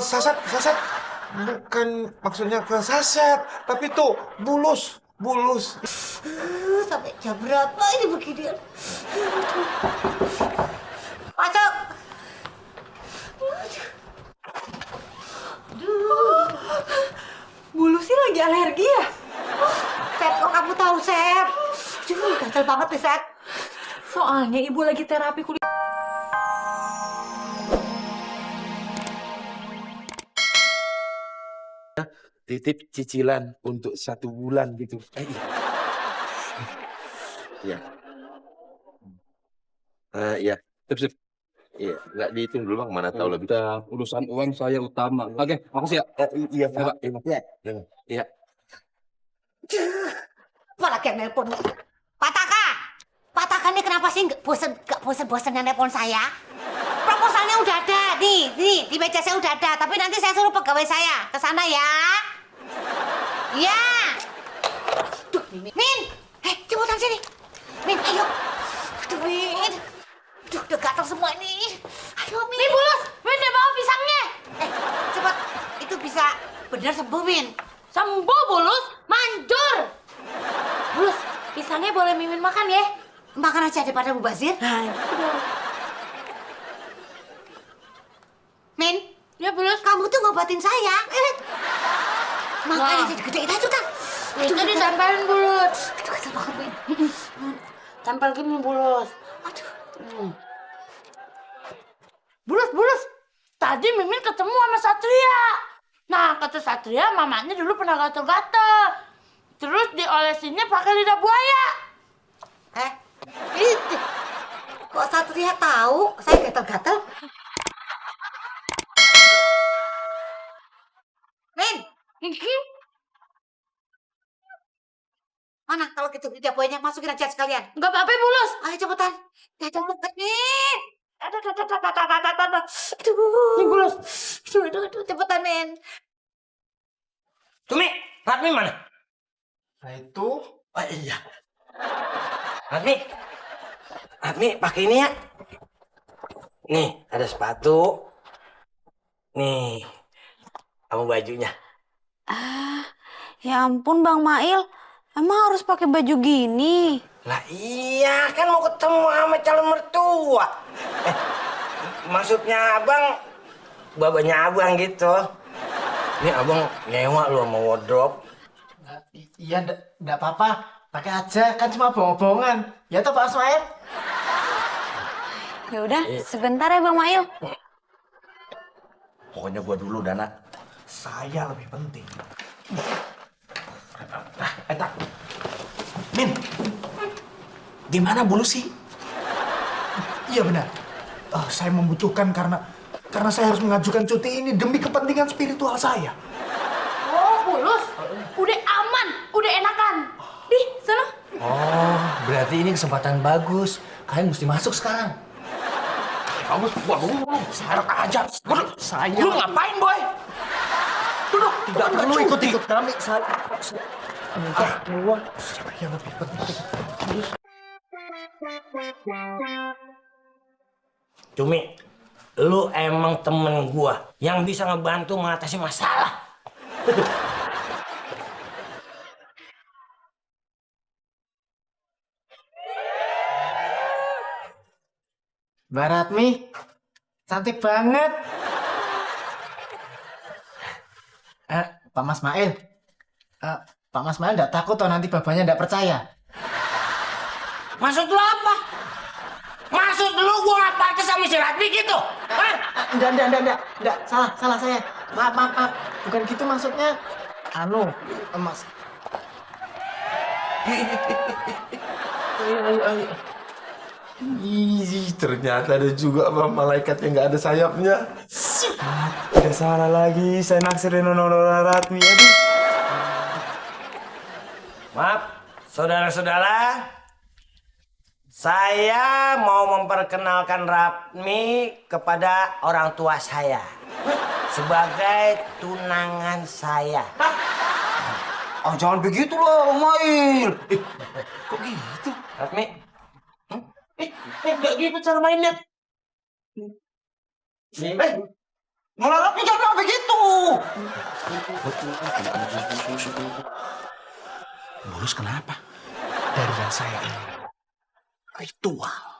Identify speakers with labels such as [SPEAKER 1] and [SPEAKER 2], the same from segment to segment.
[SPEAKER 1] Saset, saset. Bukan maksudnya ke saset, tapi tuh bulus, bulus.
[SPEAKER 2] Sampai jam berapa ini begini? Masuk.
[SPEAKER 3] Bulu sih lagi alergi ya?
[SPEAKER 2] Sep, kok kamu tahu, Sep? Aduh, gatel banget nih, Sep.
[SPEAKER 3] Soalnya ibu lagi terapi kulit.
[SPEAKER 1] Titip cicilan untuk 1 bulan gitu. Iya. Iya. Sip, sip. Iya, nggak dihitung dulu bang, mana tahu lebih.
[SPEAKER 4] Udah, urusan uang saya utama. Oke, makasih ya.
[SPEAKER 1] Iya,
[SPEAKER 4] Ya, Pak.
[SPEAKER 1] Pak. Iya, iya. Iya.
[SPEAKER 2] Apa lagi yang nelpon? Pak Taka! Pak Taka ini kenapa sih nggak bosen-bosen nelpon saya? Proposalnya udah ada, nih, di meja saya udah ada. Tapi nanti saya suruh pegawai saya ke sana ya. Iya. Duh, Min, cepetan sini. Min, ayo. Aduh, Min. Duh, udah gatal semua ini. Ayo, Min. Min, Bulus. Min, dia bawa pisangnya. Cepet. Itu bisa benar sembuh, Min.
[SPEAKER 3] Sembuh, Bulus. Manjur. Bulus, pisangnya boleh Mimin makan ya?
[SPEAKER 2] Makan aja daripada mubazir. Min,
[SPEAKER 3] Ya, Bulus.
[SPEAKER 2] kamu tuh ngobatin saya. Makanya
[SPEAKER 3] Wah.
[SPEAKER 2] jadi gedein aja kan.
[SPEAKER 3] Itu ditempelin, Bulus.
[SPEAKER 2] Aduh, gatel banget, Min.
[SPEAKER 3] Tempel gini, Bulus.
[SPEAKER 2] Aduh.
[SPEAKER 3] Bulus. Tadi Mimin ketemu sama Satria. Nah, kata Satria, mamanya dulu pernah gatel-gatel. Terus diolesinnya pakai lidah buaya.
[SPEAKER 2] Itu. Kok Satria tahu saya gatel-gatel? Min, mana kalau gitu lidah buayanya masukin aja sekalian.
[SPEAKER 3] Nggak apa-apa, Bulus.
[SPEAKER 2] Ayo cepetan. Gatel banget, Min. Aduh,
[SPEAKER 3] Nih, Bulus.
[SPEAKER 2] aduh, cepetan, Min.
[SPEAKER 5] Cumi, Ratmi mana?
[SPEAKER 1] Nah itu.
[SPEAKER 5] Oh iya. Ratmi, Ratmi pakai ini ya. Nih, ada sepatu. Nih, kamu bajunya.
[SPEAKER 6] Ya ampun Bang Mail, emang harus pakai baju gini?
[SPEAKER 5] Lah iya, kan mau ketemu sama calon mertua. Maksudnya abang, babanya abang gitu. Ini abang nyewa lu sama wardrobe.
[SPEAKER 7] Iya, enggak apa-apa. Pakai aja, kan cuma bohong-bohongan. Ya toh Pak Asmail?
[SPEAKER 6] Ya udah, sebentar ya Bang Mail.
[SPEAKER 1] Pokoknya gua dulu, Dana. Saya lebih penting.
[SPEAKER 7] Tak. Min, di mana Bulu sih? Iya benar. Saya membutuhkan karena saya harus mengajukan cuti ini demi kepentingan spiritual saya.
[SPEAKER 3] Oh, Bulus. Udah aman, udah enakan. Di sana.
[SPEAKER 5] Oh, berarti ini kesempatan bagus. Kalian mesti masuk sekarang.
[SPEAKER 7] Kamu, syarat aja. Saya.
[SPEAKER 5] Lu ngapain, Boy?
[SPEAKER 7] Duduk. Tidak perlu ikut kami. Saya lebih penting.
[SPEAKER 5] Cumi, lu emang temen gua yang bisa ngebantu mengatasi masalah.
[SPEAKER 7] Mbak Ratmi, cantik banget. Pak Mas Mail. Pak Mas Mail enggak takut toh nanti babanya enggak percaya?
[SPEAKER 5] Maksud lu apa? Maksud lu gua nggak pantas sama si Ratmi gitu? Hah?
[SPEAKER 7] Enggak. Salah saya. Maaf. Bukan gitu maksudnya. Mas.
[SPEAKER 1] Ih, ternyata ada juga malaikat yang nggak ada sayapnya. Tidak salah lagi, saya naksirin Nona Ratmi. Aduh.
[SPEAKER 5] Maaf, saudara-saudara. Saya mau memperkenalkan Ratmi kepada orang tua saya sebagai tunangan saya.
[SPEAKER 7] Jangan begitu lah, Bang Mail.
[SPEAKER 1] Kok gitu?
[SPEAKER 5] Ratmi? Nggak gitu cara mainnya. Ngelarapnya jangan begitu. Bulus kenapa?
[SPEAKER 7] Dari yang saya ini.
[SPEAKER 5] Ritual.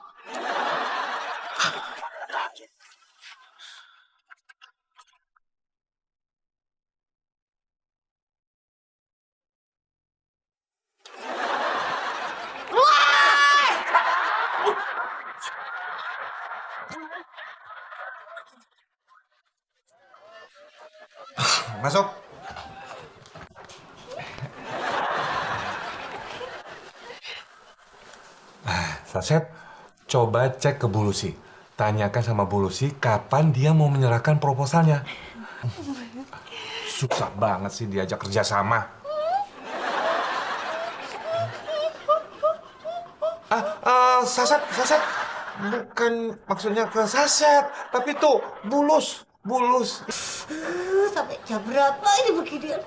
[SPEAKER 1] Masuk. Saset, coba cek ke Bu Lucy. Tanyakan sama Bu Lucy kapan dia mau menyerahkan proposalnya. Susah banget sih diajak kerjasama. Saset. Bukan maksudnya ke Saset, tapi tuh Bulus.
[SPEAKER 2] Sampai jam berapa ini beginian?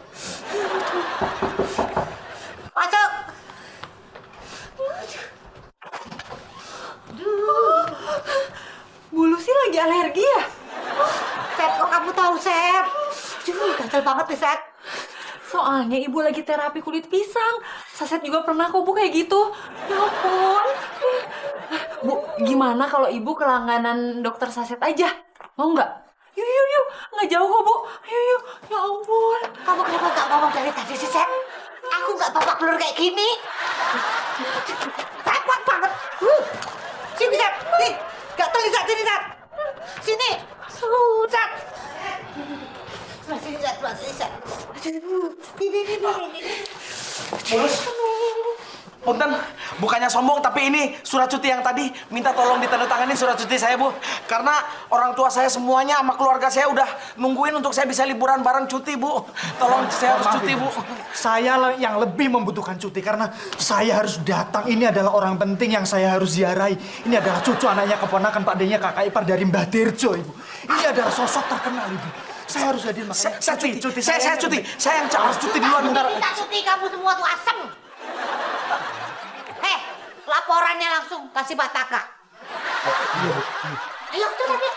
[SPEAKER 2] Masuk.
[SPEAKER 6] Bu Lucy lagi alergi ya?
[SPEAKER 2] Sep, kok kamu tahu, Sep? Aduh, gatel banget nih, Sep.
[SPEAKER 6] Soalnya ibu lagi terapi kulit pisang. Saset juga pernah kok Bu kayak gitu. Ya ampun. Bu, gimana kalau ibu ke langganan dokter Saset aja? Mau nggak? Yuk. Nggak jauh kok Bu. Yuk. Ya ampun.
[SPEAKER 2] Kamu kenapa nggak ngomong dari tadi sih, Sep? Aku nggak babak belur kayak gini. Repot banget. Sini, Sep. Nih, gatel nih, Sep. Sini, Sep. Sini. Sep. Sini, Sep. Ini.
[SPEAKER 5] Bulus. Punten, bukannya sombong tapi ini surat cuti yang tadi minta tolong ditandatangani surat cuti saya, Bu. Karena orang tua saya semuanya sama keluarga saya udah nungguin untuk saya bisa liburan bareng cuti, Bu. Tolong saya harus
[SPEAKER 7] Maaf,
[SPEAKER 5] cuti,
[SPEAKER 7] Ibu.
[SPEAKER 5] Bu.
[SPEAKER 7] Saya yang lebih membutuhkan cuti karena saya harus datang. Ini adalah orang penting yang saya harus ziarahi. Ini adalah cucu anaknya keponakan Pak D-nya kakak ipar dari Mbah Dirjo, Ibu. Ini adalah sosok terkenal, Ibu. Saya harus hadir makanya.
[SPEAKER 5] Saya cuti. Saya cuti. Saya yang harus cuti duluan bentar.
[SPEAKER 2] Minta cuti kamu semua tuh asem. Laporannya langsung kasih Pak Taka. Ayo tuh tadi.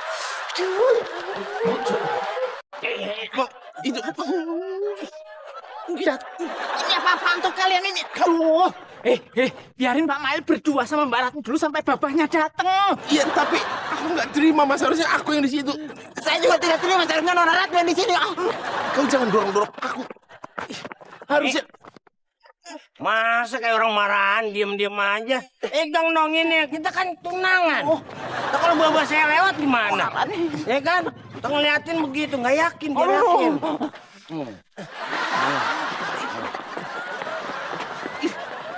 [SPEAKER 5] Itu
[SPEAKER 3] Ini apa-apaan tuh kalian ini? Biarin Pak Mail berdua sama Mbak Ratni dulu sampai babahnya datang.
[SPEAKER 5] iya, tapi aku nggak terima, Mas. Harusnya aku yang di situ.
[SPEAKER 3] Saya juga tidak terima seharusnya Nona Ratni yang di sini.
[SPEAKER 5] Kau jangan dorong-dorong aku. Harusnya
[SPEAKER 3] Masa kayak orang marahan diem-diem aja? Dong ini kita kan tunangan. Nah, kalau bawa saya lewat gimana? Ya kan? Kita ngeliatin begitu nggak yakin dia yakin.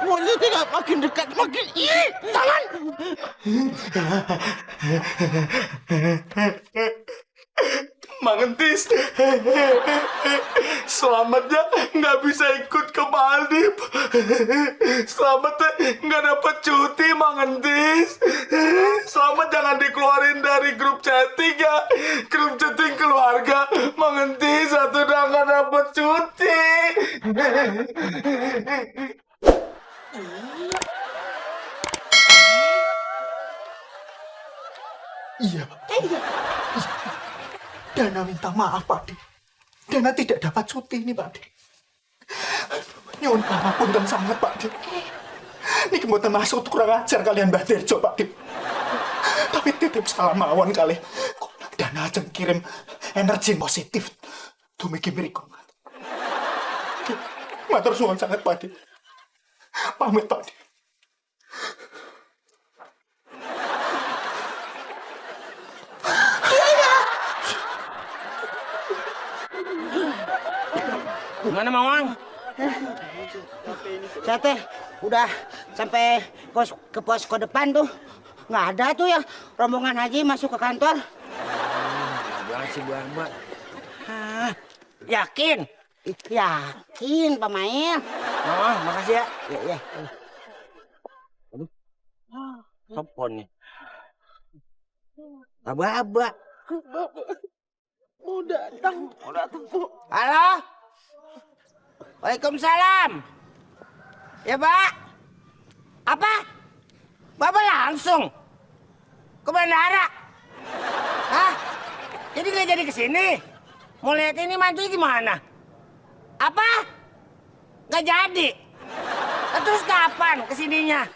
[SPEAKER 5] Mulutnya tidak makin dekat, makin tangan. Mangentis, selamatnya nggak bisa ikut ke Maldives. Selamatnya nggak dapat cuti, Mangentis. Selamat jangan dikeluarin dari grup chatting ya, grup chatting keluarga. Mangentis satu udah nggak dapat cuti.
[SPEAKER 7] Iya. Dana minta maaf, Pak D. Dana tidak dapat cuti ini, Pak D. Nyuwun pangapunten sangat, Pak D. Ini mboten masuk kurang ajar kalian Mbah Dirjo, Pak D. Tapi titip salam mawon kali. Dana ajeng kirim energi positif dumugi mriku. Matur suwun sangat, Pak D. Pamit, Pak D.
[SPEAKER 3] Gimana Mawang?
[SPEAKER 8] Saya teh udah sampai ke posko depan tuh. Nggak ada tuh ya rombongan haji masuk ke kantor.
[SPEAKER 3] Buang si buang.
[SPEAKER 8] Yakin? Yakin, Pak Mail.
[SPEAKER 3] Mawang, makasih ya.
[SPEAKER 8] Ya.
[SPEAKER 3] Aduh. Telepon nih. Aba-aba.
[SPEAKER 8] Mau datang. Halo? Waalaikumsalam. Ya, Pak. Apa? Bapak langsung ke bandara? Hah?
[SPEAKER 3] Jadi nggak jadi kesini? Mau lihat ini mantunya gimana? Apa? Nggak jadi? Terus kapan kesininya?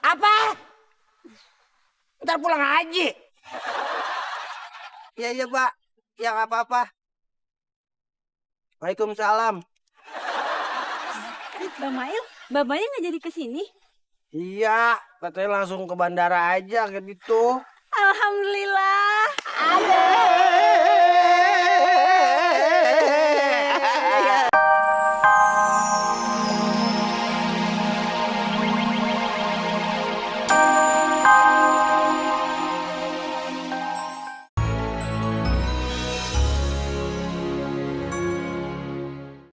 [SPEAKER 3] Apa? Ntar pulang haji. Iya Pak, ya nggak apa-apa. Waalaikumsalam.
[SPEAKER 9] Mbak Mail nggak jadi kesini?
[SPEAKER 3] Iya, katanya langsung ke bandara aja kayak gitu.
[SPEAKER 9] Alhamdulillah. Ada.